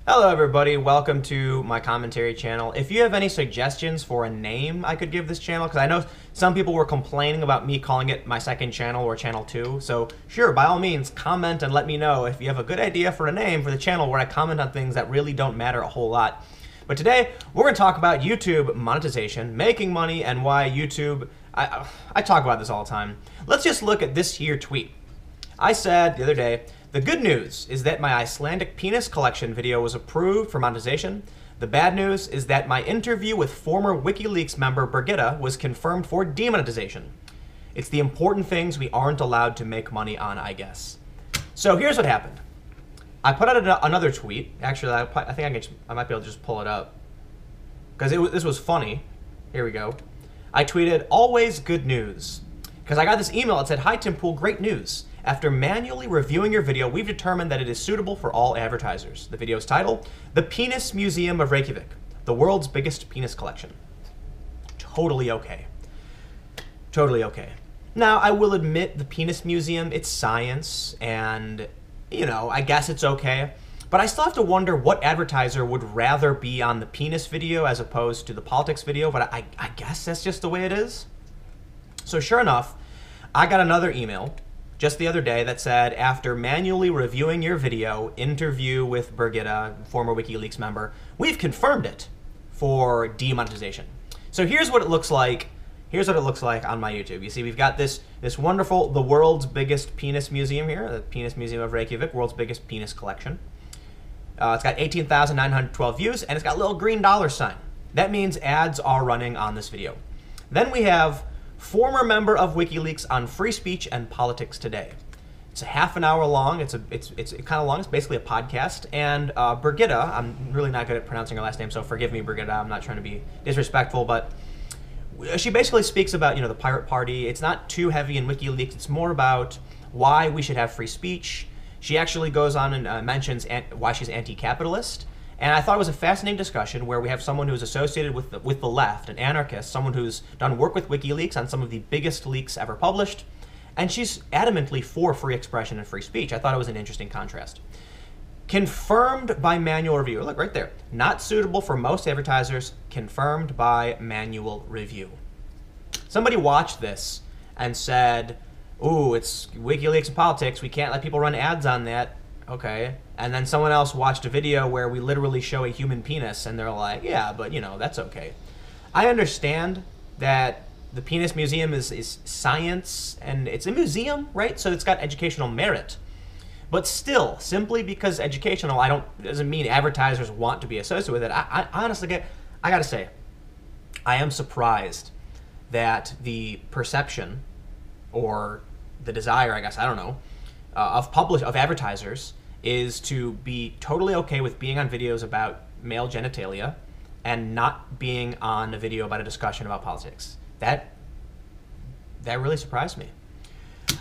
Hello everybody, welcome to my commentary channel. If you have any suggestions for a name I could give this channel, because I know some people were complaining about me calling it my second channel or channel 2, so sure, by all means, comment and let me know if you have a good idea for a name for the channel where I comment on things that really don't matter a whole lot. But today, we're going to talk about YouTube monetization, making money, and why YouTube... I talk about this all the time. Let's just look at this here tweet. I said the other day, the good news is that my Icelandic penis collection video was approved for monetization. The bad news is that my interview with former WikiLeaks member Birgitta was confirmed for demonetization. It's the important things we aren't allowed to make money on, I guess. So here's what happened. I put out another tweet. Actually, I think I might be able to just pull it up. Because this was funny. Here we go. I tweeted, always good news. Because I got this email that said, hi Tim Pool, great news. After manually reviewing your video, we've determined that it is suitable for all advertisers. The video's title, The Penis Museum of Reykjavik, the world's biggest penis collection. Totally okay. Totally okay. Now, I will admit the Penis Museum, it's science, and, you know, I guess it's okay. But I still have to wonder what advertiser would rather be on the penis video as opposed to the politics video, but I guess that's just the way it is. So sure enough, I got another email just the other day that said, after manually reviewing your video, interview with Birgitta, former WikiLeaks member, we've confirmed it for demonetization. So here's what it looks like. Here's what it looks like on my YouTube. You see, we've got this wonderful, the world's biggest penis museum here, the Penis Museum of Reykjavik, world's biggest penis collection. It's got 18,912 views, and it's got a little green dollar sign. That means ads are running on this video. Then we have former member of WikiLeaks on free speech and politics today. It's a half an hour long. It's kind of long. It's basically a podcast. And Birgitta, I'm really not good at pronouncing her last name, so forgive me, Birgitta. I'm not trying to be disrespectful, but she basically speaks about, you know, the pirate party. It's not too heavy in WikiLeaks. It's more about why we should have free speech. She actually goes on and mentions why she's anti-capitalist. And I thought it was a fascinating discussion where we have someone who's associated with the left, an anarchist, someone who's done work with WikiLeaks on some of the biggest leaks ever published, and she's adamantly for free expression and free speech. I thought it was an interesting contrast. Confirmed by manual review. Look, right there. Not suitable for most advertisers, confirmed by manual review. Somebody watched this and said, ooh, it's WikiLeaks and politics. We can't let people run ads on that. Okay. And then someone else watched a video where we literally show a human penis, and they're like, yeah, but, you know, that's okay. I understand that the Penis Museum is science, and it's a museum, right? So it's got educational merit. But still, simply because educational, doesn't mean advertisers want to be associated with it. I honestly, I gotta say, I am surprised that the perception, or the desire, I guess, I don't know, of advertisers is to be totally okay with being on videos about male genitalia and not being on a video about a discussion about politics. That really surprised me.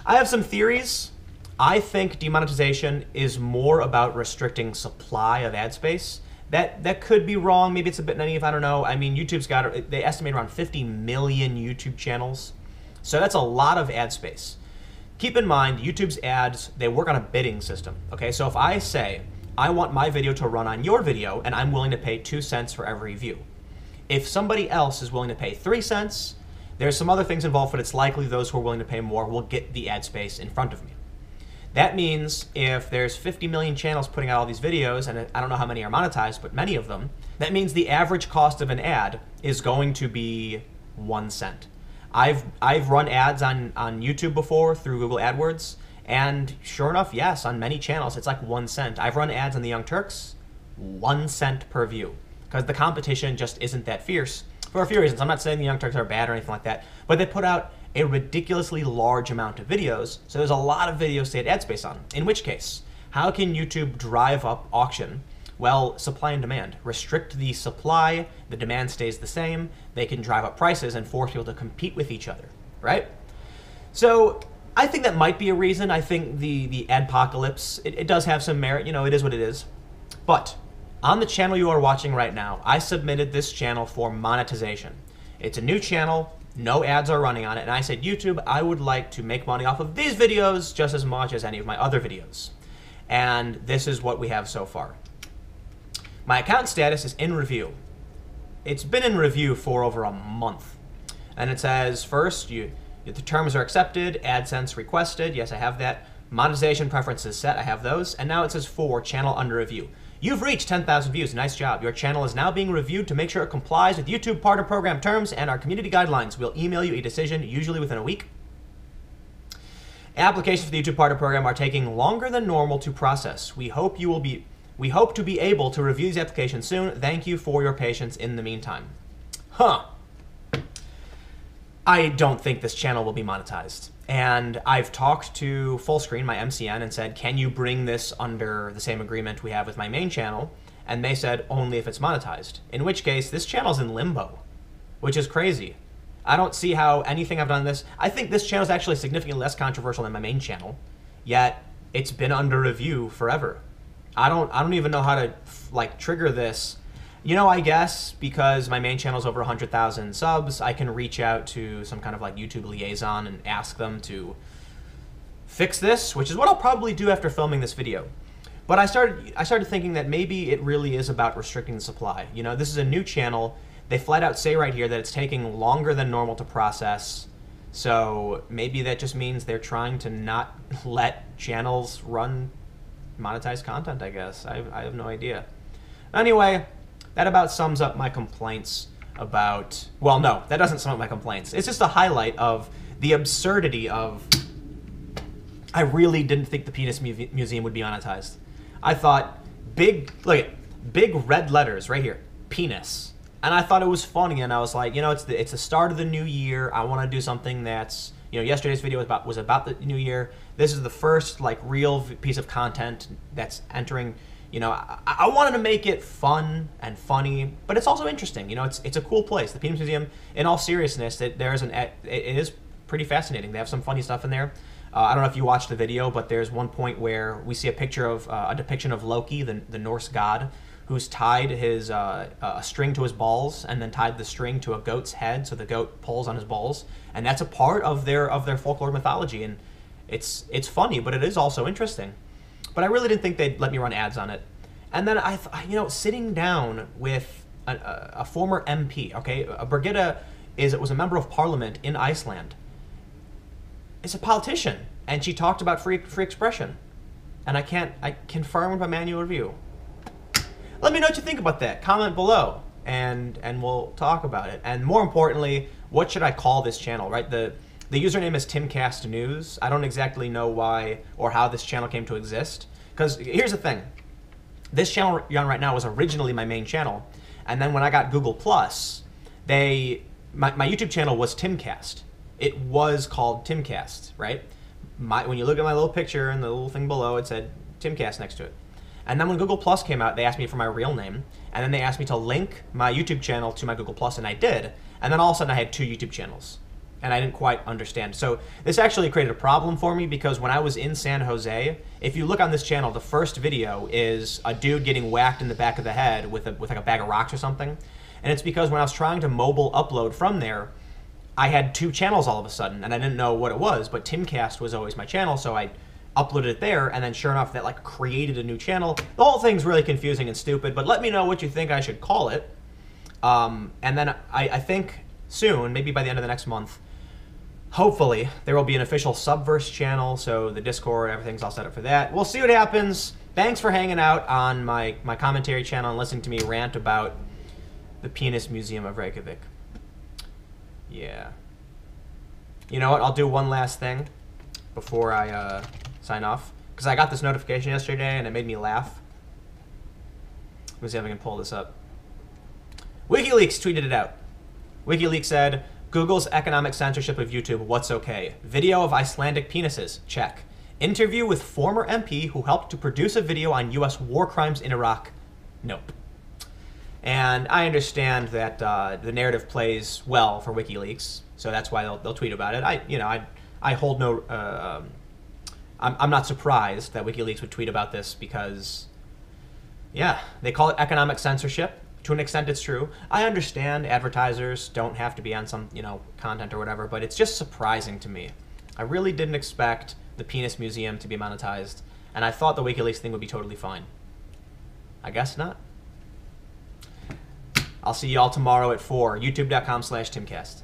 I have some theories. I think demonetization is more about restricting supply of ad space. That could be wrong. Maybe it's a bit naive. I don't know. I mean, YouTube's got, they estimate around 50 million YouTube channels. So that's a lot of ad space. Keep in mind, YouTube's ads, they work on a bidding system, okay? So if I say, I want my video to run on your video, and I'm willing to pay 2 cents for every view. If somebody else is willing to pay 3 cents, there's some other things involved, but it's likely those who are willing to pay more will get the ad space in front of me. That means if there's 50 million channels putting out all these videos, and I don't know how many are monetized, but many of them, that means the average cost of an ad is going to be 1 cent. I've run ads on YouTube before through Google AdWords, and sure enough, yes, on many channels, it's like 1 cent. I've run ads on the Young Turks, 1 cent per view, because the competition just isn't that fierce for a few reasons. I'm not saying the Young Turks are bad or anything like that, but they put out a ridiculously large amount of videos, so there's a lot of videos to get ad space on. In which case, how can YouTube drive up auction? Well, supply and demand. Restrict the supply, the demand stays the same, they can drive up prices and force people to compete with each other, right? So I think that might be a reason. I think the adpocalypse, it does have some merit, you know, it is what it is. But on the channel you are watching right now, I submitted this channel for monetization. It's a new channel, no ads are running on it, and I said, YouTube, I would like to make money off of these videos just as much as any of my other videos. And this is what we have so far. My account status is in review. It's been in review for over a month. And it says, first, the terms are accepted, AdSense requested, yes, I have that. Monetization preferences set, I have those. And now it says 4, channel under review. You've reached 10,000 views, nice job. Your channel is now being reviewed to make sure it complies with YouTube Partner Program terms and our community guidelines. We'll email you a decision, usually within a week. Applications for the YouTube Partner Program are taking longer than normal to process. We hope to be able to review these applications soon. Thank you for your patience in the meantime. Huh. I don't think this channel will be monetized. And I've talked to Fullscreen, my MCN, and said, can you bring this under the same agreement we have with my main channel? And they said, only if it's monetized. In which case, this channel's in limbo, which is crazy. I don't see how anything I've done in this. I think this channel is actually significantly less controversial than my main channel, yet it's been under review forever. I don't even know how to like trigger this. You know, I guess because my main channel is over 100,000 subs, I can reach out to some kind of like YouTube liaison and ask them to fix this, which is what I'll probably do after filming this video. But I started thinking that maybe it really is about restricting the supply. You know, this is a new channel. They flat out say right here that it's taking longer than normal to process. So maybe that just means they're trying to not let channels run monetized content, I guess. I have no idea. Anyway, that about sums up my complaints about, well, no, that doesn't sum up my complaints. It's just a highlight of the absurdity of, I really didn't think the Penis Museum would be monetized. I thought, big red letters right here, penis. And I thought it was funny, and I was like, you know, it's the start of the new year. I want to do something that's, you know, yesterday's video was about the new year. This is the first, like, real piece of content that's entering. You know, I wanted to make it fun and funny, but it's also interesting. You know, it's a cool place. The Penis Museum, in all seriousness, it is pretty fascinating. They have some funny stuff in there. I don't know if you watched the video, but there's one point where we see a picture of a depiction of Loki, the Norse god, who's tied his a string to his balls and then tied the string to a goat's head, so the goat pulls on his balls, and that's a part of their folklore mythology, and it's funny, but it is also interesting. But I really didn't think they'd let me run ads on it. And then you know, sitting down with a former MP, okay, Birgitta was a member of parliament in Iceland. Is a politician, and she talked about free expression, and I confirmed by manual review. Let me know what you think about that. Comment below, and we'll talk about it. And more importantly, what should I call this channel? Right, the username is Timcast News. I don't exactly know why or how this channel came to exist. Because here's the thing, this channel you're on right now was originally my main channel, and then when I got Google Plus, my YouTube channel was Timcast. It was called Timcast, right? When you look at my little picture and the little thing below, it said Timcast next to it. And then when Google Plus came out, they asked me for my real name, and then they asked me to link my YouTube channel to my Google Plus, and I did. And then all of a sudden I had 2 YouTube channels, and I didn't quite understand. So this actually created a problem for me, because when I was in San Jose, if you look on this channel, the first video is a dude getting whacked in the back of the head with like a bag of rocks or something. And it's because when I was trying to mobile upload from there, I had 2 channels all of a sudden, and I didn't know what it was, but Timcast was always my channel, so I uploaded it there, and then sure enough, that like created a new channel. The whole thing's really confusing and stupid, but let me know what you think I should call it. And then I think soon, maybe by the end of the next month, hopefully, there will be an official Subverse channel, so the Discord, everything's all set up for that. We'll see what happens. Thanks for hanging out on my commentary channel and listening to me rant about the Penis Museum of Reykjavik. Yeah. You know what? I'll do one last thing before I sign off, because I got this notification yesterday and it made me laugh. Let me see if I can pull this up. WikiLeaks tweeted it out. WikiLeaks said, Google's economic censorship of YouTube, what's okay? Video of Icelandic penises, check. Interview with former MP who helped to produce a video on US war crimes in Iraq, nope. And I understand that the narrative plays well for WikiLeaks, so that's why they'll tweet about it. I hold no. I'm not surprised that WikiLeaks would tweet about this, because, yeah, they call it economic censorship. To an extent, it's true. I understand advertisers don't have to be on some, you know, content or whatever, but it's just surprising to me. I really didn't expect the Penis Museum to be monetized, and I thought the WikiLeaks thing would be totally fine. I guess not. I'll see you all tomorrow at 4. YouTube.com/Timcast.